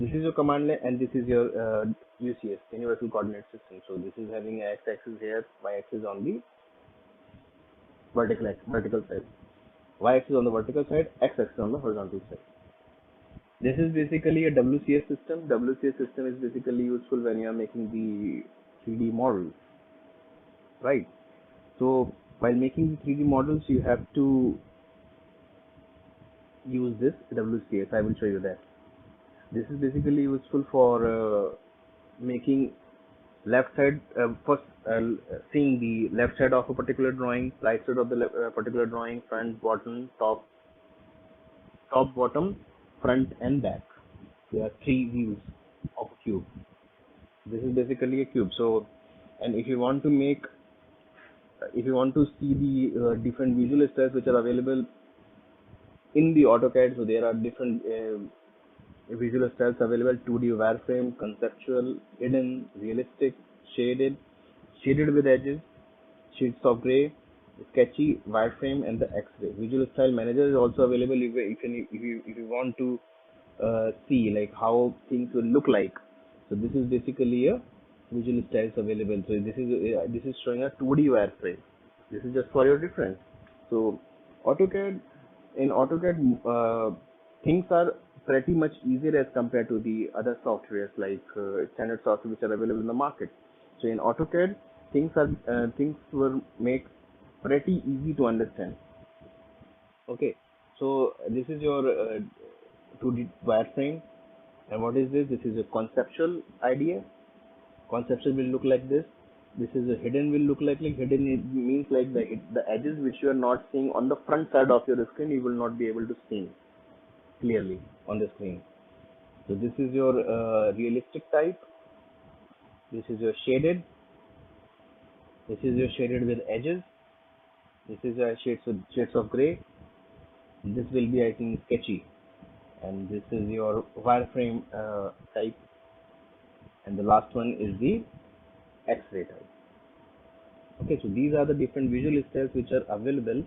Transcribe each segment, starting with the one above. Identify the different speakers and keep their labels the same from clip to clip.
Speaker 1: This is your command line, and this is your UCS, Universal Coordinate System. So this is having a x-axis here, y-axis on the vertical side, y-axis on the vertical side, x-axis on the horizontal side. This is basically a WCS system. WCS system is basically useful when you are making the 3D models, right? So while making the 3D models, you have to use this WCS. I will show you that. This is basically useful for making left side, first seeing the left side of a particular drawing, right side of the particular drawing, front, bottom, top, bottom, front and back. There are 3 views of a cube. This is basically a cube. So, and if you want to make, if you want to see the different visual styles which are available in the AutoCAD, so there are different visual styles available: 2D wireframe, conceptual, hidden, realistic, shaded with edges, shades of gray, sketchy, wireframe, and the X-ray. Visual style manager is also available if you want to see like how things will look like. So this is basically a visual styles available. So this is showing a 2D wireframe. This is just for your reference. So in AutoCAD, things are pretty much easier as compared to the other softwares like standard software which are available in the market. So in AutoCAD, things were made pretty easy to understand. Okay, so this is your 2D wireframe, and what is this? This is a conceptual idea. Conceptual will look like this. This is a hidden will look like hidden means like the edges which you are not seeing on the front side of your screen, you will not be able to see clearly on the screen. So this is your realistic type. This is your shaded. This is your shaded with edges. This is your shades of gray. This will be, I think, sketchy. And this is your wireframe type. And the last one is the X-ray type. Okay, so these are the different visual styles which are available,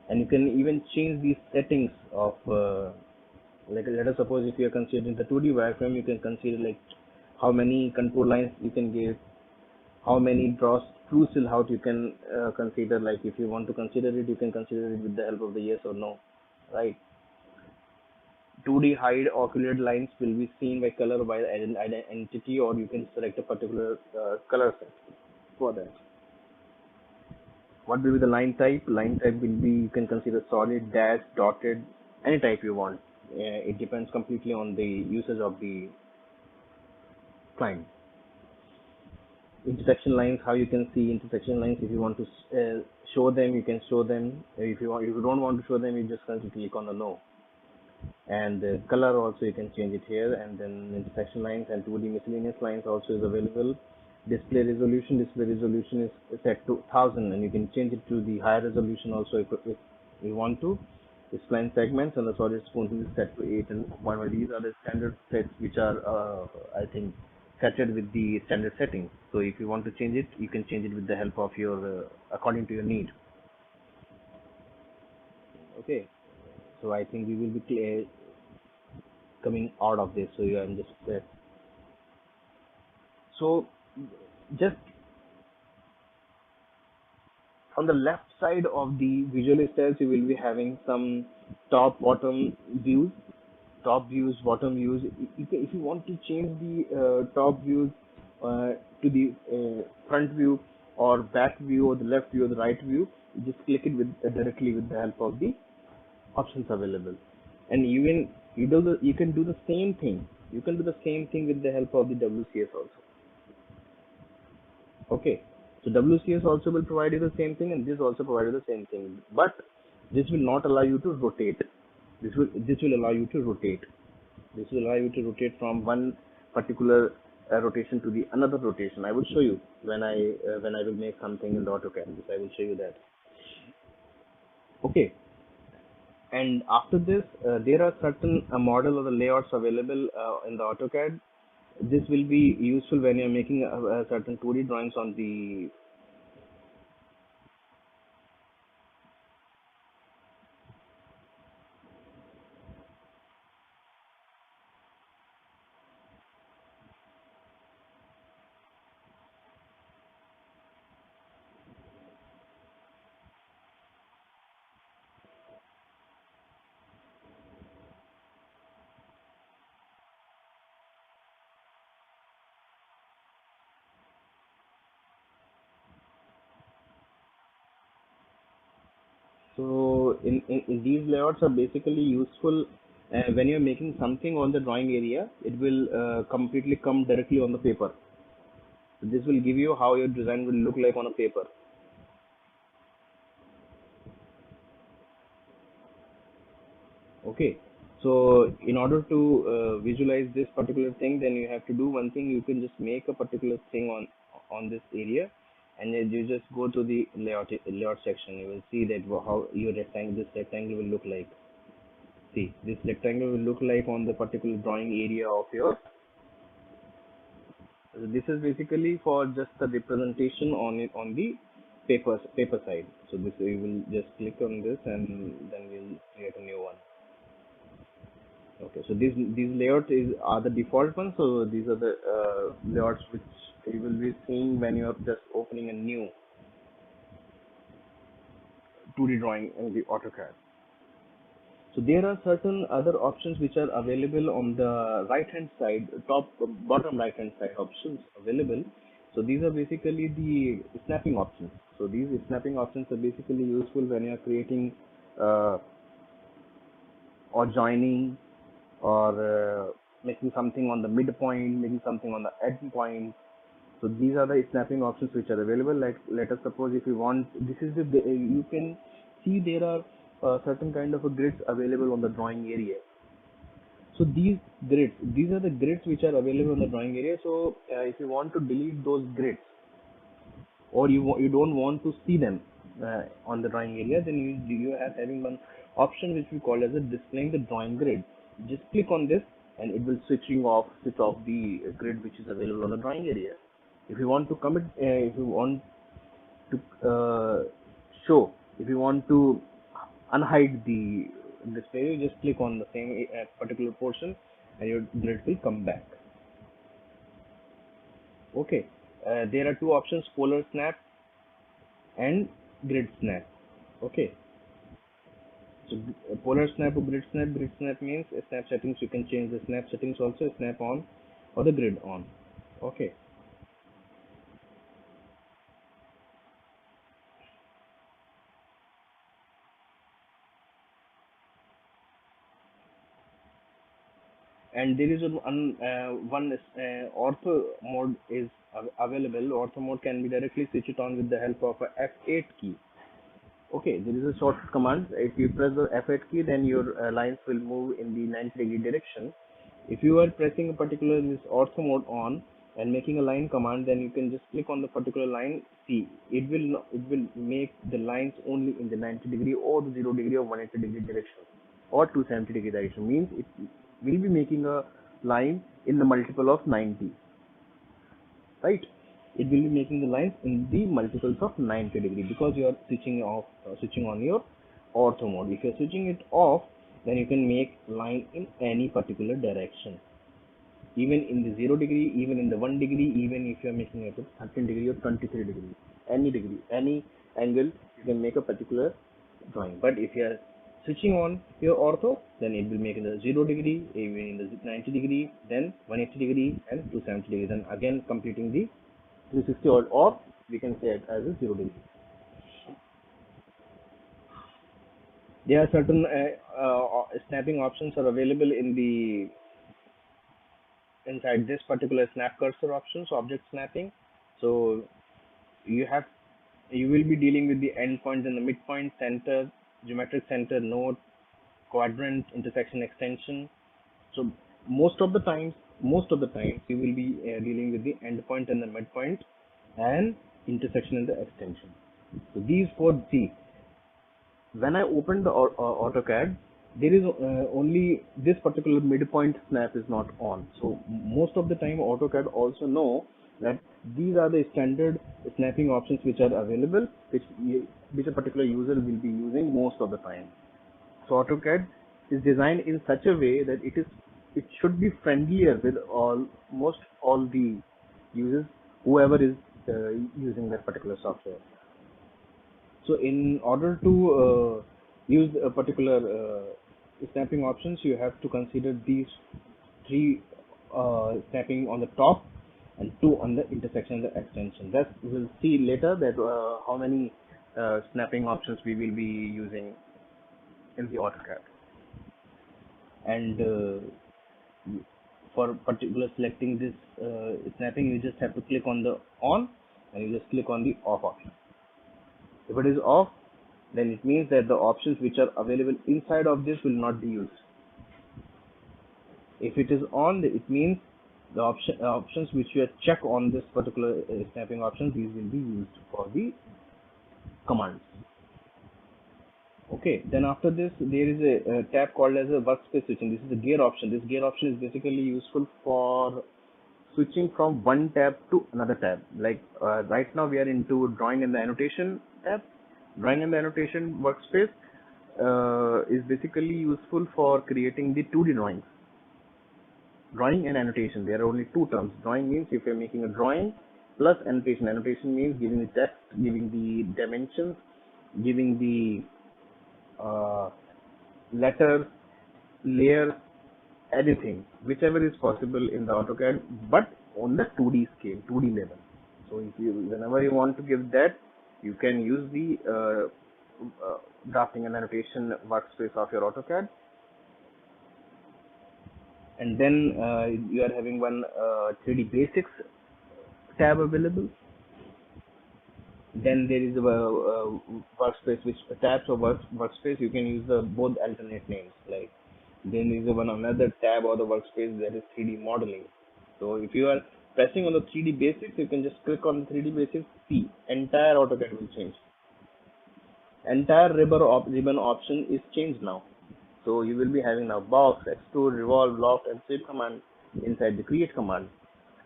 Speaker 1: and you can even change these settings of like, let us suppose if you are considering the 2D wireframe, you can consider like how many contour lines you can give, how many draws true still out you can consider. Like if you want to consider it, you can consider it with the help of the yes or no, right? 2D hide occluded lines will be seen by color by entity, or you can select a particular color set for that. What will be the line type? Line type will be, you can consider solid, dash, dotted, any type you want. It depends completely on the usage of the client. Intersection lines, how you can see intersection lines. If you want to show them, you can show them. If you don't want to show them, you just click on the no. And the color also you can change it here. And then intersection lines and 2D miscellaneous lines also is available. Display resolution is set to 1000, and you can change it to the higher resolution also if you want to. Spline segments and the solid spoon is set to 8 and 1. These are the standard sets which are I think set with the standard settings. So if you want to change it, you can change it with the help of your according to your need. Okay, so I think we will be coming out of this. So you are just so just on the left side of the visual styles, you will be having some top bottom views, bottom views. If you want to change the top views to the front view or back view or the left view or the right view, you just click it directly with the help of the options available. And you can do the same thing. You can do the same thing with the help of the WCS also. Okay, so WCS also will provide you the same thing, and this also provide you the same thing, but this will not allow you to rotate. This will allow you to rotate. This will allow you to rotate from one particular rotation to the another rotation. I will show you when I will make something in the AutoCAD. I will show you that. Okay. And after this, there are certain model or the layouts available in the AutoCAD. This will be useful when you're making a certain 2D drawings on the So in these layouts are basically useful when you're making something on the drawing area. It will completely come directly on the paper. So this will give you how your design will look like on a paper. Okay. So in order to visualize this particular thing, then you have to do one thing. You can just make a particular thing on this area, and then you just go to the layout section. You will see that how your this rectangle will look like. See, this rectangle will look like on the particular drawing area of your. So this is basically for just the representation on it on the paper side. So this we will just click on this and then we'll create a new one. Okay, so these layouts are the default ones. So these are the layouts which you will be seeing when you are just opening a new 2D drawing in the AutoCAD. So there are certain other options which are available on the right hand side, bottom right hand side options available. So these are basically the snapping options. So these snapping options are basically useful when you are creating or joining or making something on the midpoint, making something on the end point. So these are the snapping options which are available. Like let us suppose if you want, this is the you can see there are certain kind of grids available on the drawing area. So these are the grids which are available on the drawing area. So if you want to delete those grids, or you don't want to see them on the drawing area, then you have having one option which we call as a displaying the drawing grid. Just click on this and it will switch off the grid which is available on the drawing area. If you want to commit, if you want to show, if you want to unhide the display, you just click on the same particular portion and your grid will come back. Okay, there are two options: polar snap and grid snap. Okay, so polar snap or grid snap. Grid snap means snap settings. You can change the snap settings also, snap on or the grid on. Okay. And there is one ortho mode is available. Ortho mode can be directly switched on with the help of a F8 key. Okay, there is a short command. If you press the F8 key, then your lines will move in the 90-degree direction. If you are pressing a particular this ortho mode on and making a line command, then you can just click on the particular line. See, it will make the lines only in the 90-degree or the 0-degree or 180-degree direction or 270-degree direction. Means it will be making a line in the multiple of 90, right? It will be making the lines in the multiples of 90-degree because you are switching on your ortho mode. If you are switching it off, then you can make line in any particular direction, even in the 0-degree, even in the 1-degree, even if you are making it at 13-degree or 23-degree, any degree, any angle, you can make a particular drawing. But if you are switching on your ortho, then it will make in the 0-degree, even in the 90-degree, then 180-degree and 270-degree, then again completing the 360, or we can say it as a 0-degree. There are certain snapping options are available in the inside this particular snap cursor options, object snapping. So you will be dealing with the endpoints and the midpoint, center, geometric center, node, quadrant, intersection, extension. So most of the times you will be dealing with the endpoint and the midpoint and intersection and the extension. So these four, see, when I opened the AutoCAD, there is only this particular midpoint snap is not on. So most of the time AutoCAD also know that these are the standard snapping options which are available, which a particular user will be using most of the time. So AutoCAD is designed in such a way that it should be friendlier with almost all the users, whoever is using that particular software. So in order to use a particular snapping options, you have to consider these three snapping on the top and two on the intersection and the extension. That we'll see later that how many snapping options we will be using in the AutoCAD. And for particular selecting this snapping, you just have to click on the on and you just click on the off option. If it is off, then it means that the options which are available inside of this will not be used. If it is on, it means the options which you have checked on this particular snapping option, these will be used for the commands. Okay, then after this there is a tab called as a workspace switching. This is the gear option. This gear option is basically useful for switching from one tab to another tab. Like right now we are into drawing and the annotation tab. Drawing and the annotation workspace is basically useful for creating the 2D drawings. Drawing and annotation, there are only two terms. Drawing means if you're making a drawing, plus annotation. Annotation means giving the text, giving the dimensions, giving the letters, layers, anything, whichever is possible in the AutoCAD, but on the 2D scale, 2D level. So if you, whenever you want to give that, you can use the drafting and annotation workspace of your AutoCAD. And then you are having one 3D basics tab available. Then there is a workspace, which tabs of workspace you can use the both alternate names. Like then there is one another tab or the workspace that is 3D modeling. So if you are pressing on the 3D basics, you can just click on the 3D basics. See, entire AutoCAD will change. Entire ribbon option is changed now. So you will be having now box, extrude, revolve, loft, and sweep command inside the create command.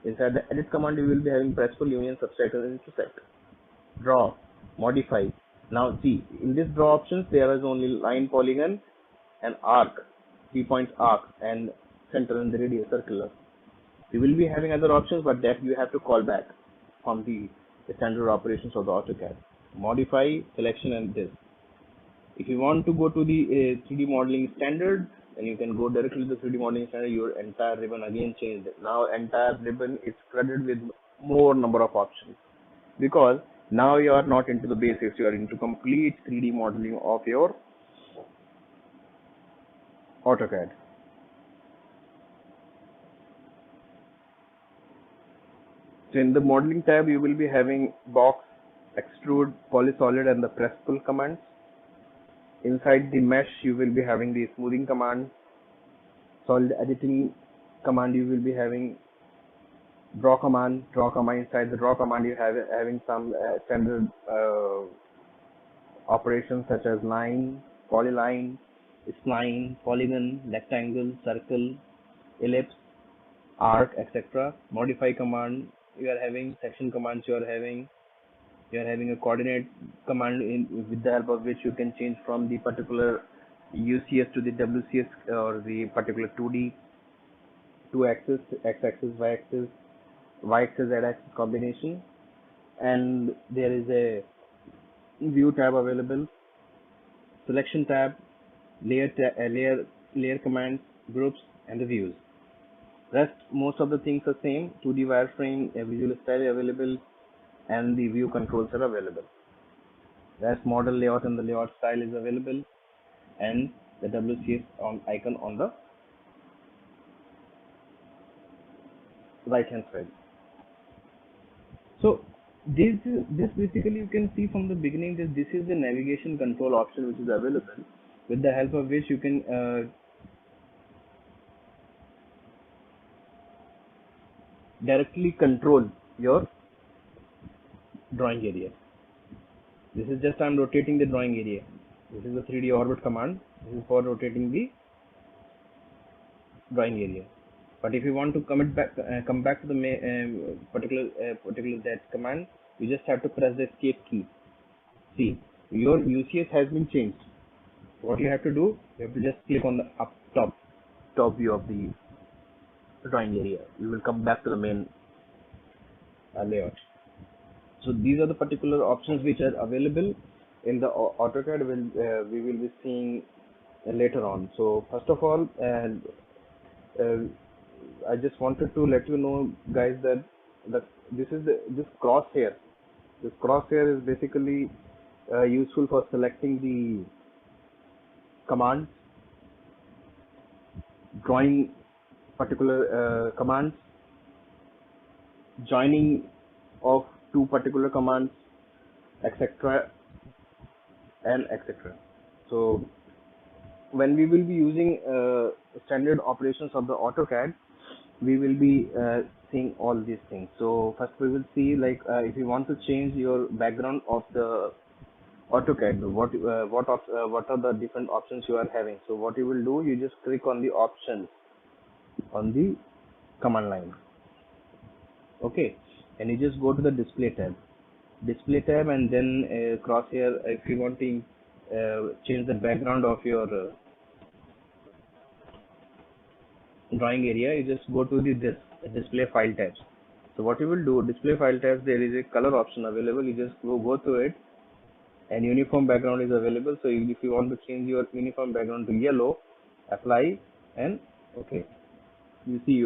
Speaker 1: Inside the edit command, you will be having press pull, union, subtract, and intersect. Draw, modify. Now see, in this draw options, there is only line, polygon, and arc, 3 points arc, and center and the radius circular. You will be having other options, but that you have to call back from the standard operations of the AutoCAD. Modify, selection, and this. If you want to go to the 3D modeling standard, then you can go directly to the 3D modeling standard. Your entire ribbon again changed. Now entire ribbon is flooded with more number of options, because now you are not into the basics, you are into complete 3D modeling of your AutoCAD. So in the modeling tab, you will be having box, extrude, polysolid, and the press pull commands. Inside the mesh, you will be having the smoothing command. Solid editing command, you will be having draw command. Inside the draw command, you have having some standard operations such as line, polyline, spline, polygon, rectangle, circle, ellipse, arc, etc. Modify command, you are having section commands. You are having a coordinate command with the help of which you can change from the particular UCS to the WCS or the particular 2D, 2-axis, x-axis, y-axis, z-axis combination. And there is a view tab available, selection tab, layer commands, groups, and the views. Rest most of the things are same. 2D wireframe, a visual style available, and the view controls are available. Rest model layout and the layout style is available, and the WCS icon on the right hand side. So this basically you can see from the beginning that this is the navigation control option which is available, with the help of which you can directly control your drawing area. This is just I'm rotating the drawing area. This is the 3D orbit command. This is for rotating the drawing area. But if you want to come back to the particular that command, you just have to press the escape key. See, your UCS has been changed. What you have to do, you have to just click on the top view of the drawing area. You will come back to the main layout. So these are the particular options which are available in the AutoCAD. We will be seeing later on. So first of all, I just wanted to let you know, guys, that this crosshair. This crosshair is basically useful for selecting the commands, drawing particular commands, joining of two particular commands, etc. and etc. So when we will be using standard operations of the AutoCAD, we will be seeing all these things. So first we will see, like, if you want to change your background of the AutoCAD, what are the different options you are having. So what you will do, you just click on the options on the command line, okay, and you just go to the display tab, and then crosshair. If you want to change the background of your drawing area, you just go to the display file tabs. So what you will do, display file tabs, there is a color option available. You just go to it, and uniform background is available. So if you want to change your uniform background to yellow, apply, and okay, you see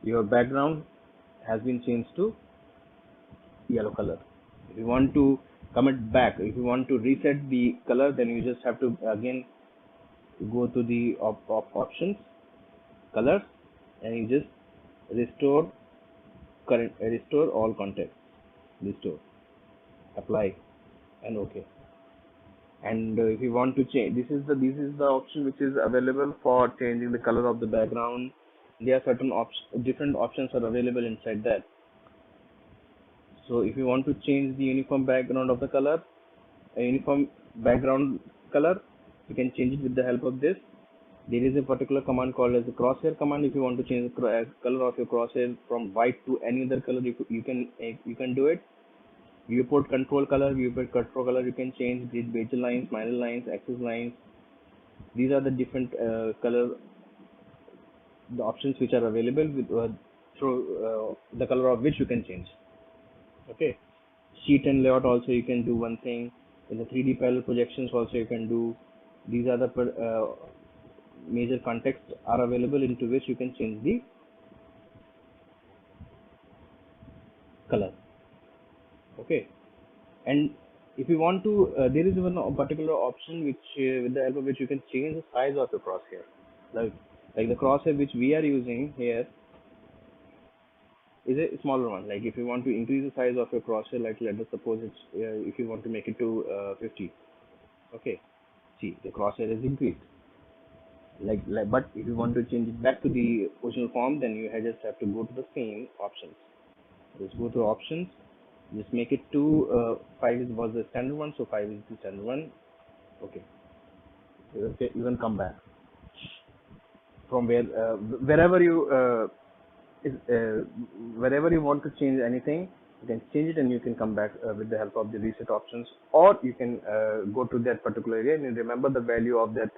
Speaker 1: your background has been changed to yellow color. If you want to come it back, if you want to reset the color, then you just have to again go to the options, colors, and you just restore all context, restore, apply, and okay. And if you want to change, this is the option which is available for changing the color of the background. There are certain different options are available inside that. So if you want to change the uniform background of the color, uniform background color, you can change it with the help of this. There is a particular command called as the crosshair command. If you want to change the color of your crosshair from white to any other color, you can do it. Viewport control color, you can change the bezier lines, minor lines, axis lines. These are the different color, the options which are available with through the color of which you can change. Okay, sheet and layout also you can do one thing. In the 3D parallel projections also you can do. These are the major contexts are available into which you can change the color. Okay, and if you want to, there is one particular option which with the help of which you can change the size of your crosshair. Like the crosshair which we are using here is a smaller one. Like if you want to increase the size of your crosshair, like let us suppose it's if you want to make it to 50. Okay, see the crosshair is increased. Like but if you want to change it back to the original form, then you just have to go to the same options. Just go to options, just make it to 5 was the standard one, so 5 is the standard one. Okay, you can come back from wherever you wherever you want to change anything, you can change it, and you can come back with the help of the reset options, or you can go to that particular area and remember the value of that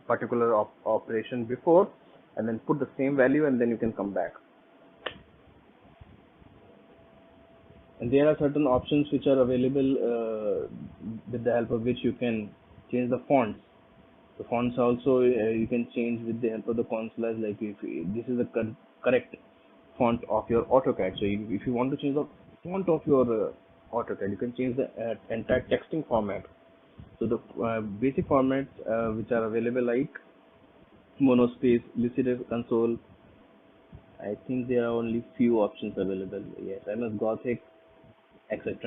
Speaker 1: particular operation before, and then put the same value, and then you can come back. And there are certain options which are available with the help of which you can change the fonts. The fonts also you can change with the help of the font slash. Like if this is the correct font of your AutoCAD. So if you want to change the font of your AutoCAD, you can change the entire texting format. So the basic formats which are available, like monospace, lucid console. I think there are only few options available. Yes, MS Gothic, etc.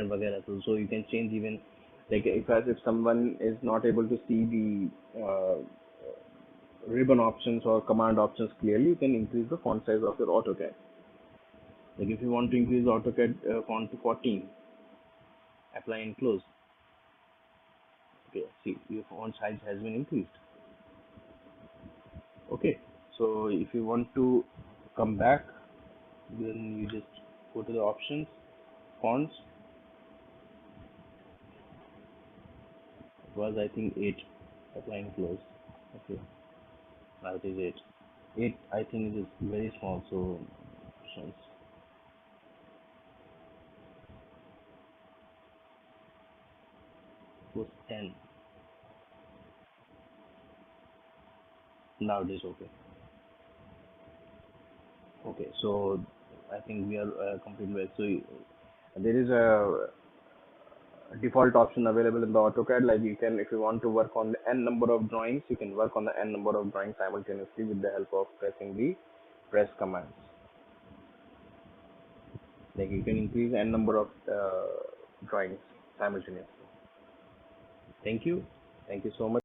Speaker 1: So you can change even, like if someone is not able to see the ribbon options or command options clearly, you can increase the font size of your AutoCAD. Like if you want to increase the AutoCAD font to 14, apply and close. Okay, see your font size has been increased. Okay, so if you want to come back, then you just go to the options, fonts. It was I think 8, apply and close. Okay, now it is 8. I think it is very small, so options. Was 10. Now it is okay. Okay, so I think we are complete well. So There is a default option available in the AutoCAD. Like you can, if you want to work on the n number of drawings, you can work on the n number of drawings simultaneously with the help of pressing the press commands. Like you can increase n number of drawings simultaneously. Thank you. Thank you so much.